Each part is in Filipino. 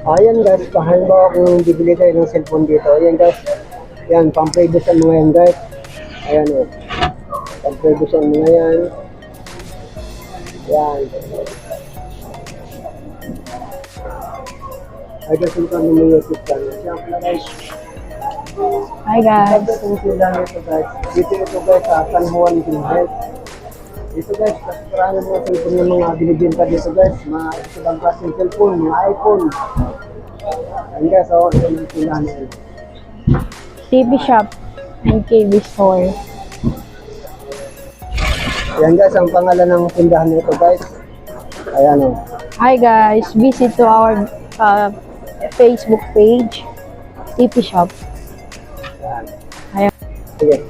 Ayan guys, halimbawa kung bibili kayo ng cellphone dito, ayan guys, yan, pang-previous ang mga yan guys. Ayan o, pang-previous ang mga yan. Yan. Ay, kasi ito ang mga YouTube channel. Siyempre guys, Hi guys. itong sila nito guys. Dito ito guys sa San Juan Health. Dito guys, kasi parang mga cellphone ng mga binibenta dito guys. Mga ibang klaseng cellphone, mga iPhone. Ayan guys, ito yung sila nito. TV Shop and KB Store. Ayan guys, ang pangalan ng tindahan nito guys. Ayan o. Hi guys, visit to our Facebook page, TP Shop. Ayan. Sige.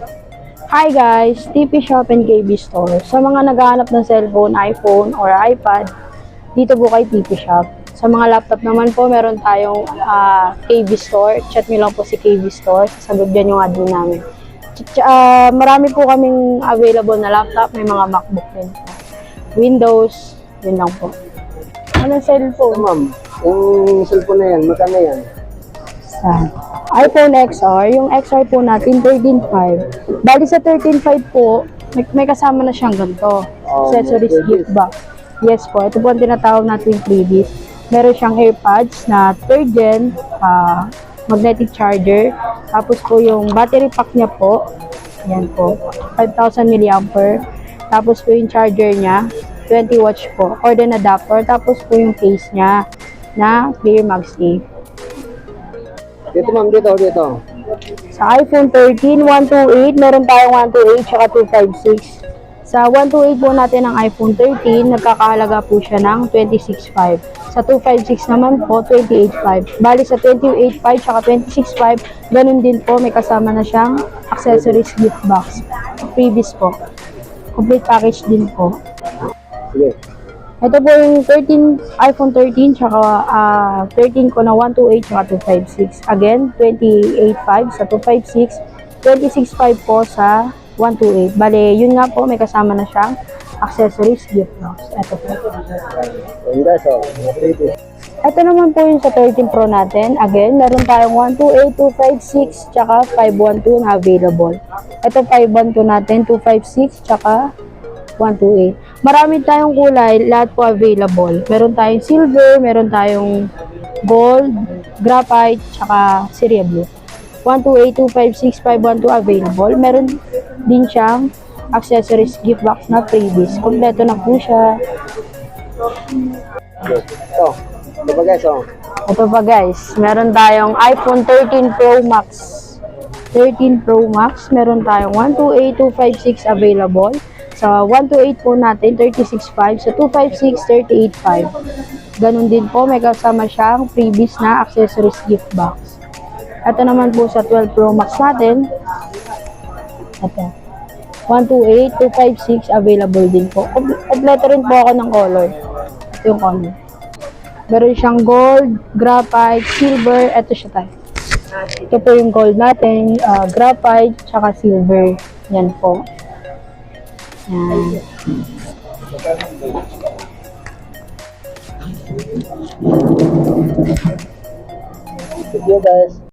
Hi guys, TP Shop and KB Store. Sa mga naghahanap ng cellphone, iPhone or iPad, dito po kay TP Shop. Sa mga laptop naman po, meron tayong KB Store. Chat nyo lang po si KB Store. Sasagot dyan yung admin namin. Marami po kaming available na laptop. May mga MacBook din po. Windows, yun lang po. Anong So cellphone? ma'am, yung cellphone na yan, magkano yan? Sa iPhone XR. Yung XR po natin, 13.5. Bali sa 13.5 po, may kasama na siyang ganito. Accessories gift box. Yes po, ito po ang tinatawag natin freebies. Meron siyang AirPods na 3rd gen, magnetic charger. Tapos po yung battery pack niya po, yan po, 5,000 mAh. Tapos po yung charger niya, 20 watts po, cord and adapter. Tapos po yung case niya na clear MagSafe. Dito ma'am, dito. Sa iPhone 13, 128, meron tayong 128 tsaka 256. Sa 128 po natin ng iPhone 13, nagkakahalaga po siya ng 26.5. Sa 256 naman po, 28.5. Bali sa 28.5 tsaka 26.5, ganun din po, may kasama na siyang accessories gift box. Previous po. Complete package din po. Sige. Ito po yung iPhone 13 tsaka 13 ko na 128 tsaka 256. Again, 28.5 sa 256, 26.5 po sa 128. Bale, yun nga po, may kasama na siyang accessories gift box. Ito po. Ayan guys, o. Ito naman po yung sa 13 Pro natin. Again, meron tayong 128, 256, tsaka 512 na available. Ito 512 natin, 256, tsaka 128. Marami tayong kulay, lahat po available. Meron tayong silver, meron tayong gold, graphite, tsaka Seria Blue. 128, 256, 512 available. Meron din siyang accessories gift box na freebies. Kompleto na po siya. Ito pa guys, o. Ito pa guys, meron tayong iPhone 13 Pro Max. 13 Pro Max, meron tayong 128, 256 available. Sa 128 po natin, 36.5. Sa 256, 38.5. Ganun din po, may kasama siyang freebies na accessories gift box. Ito naman po sa 12 Pro Max natin. Ito. 128, 256 available din po. Kompleto rin po ako ng color. Ito yung color. Meron siyang gold, graphite, silver. Ito siya tayo. Ito po yung gold natin, graphite, tsaka silver. Yan po. Yan. Thank you guys.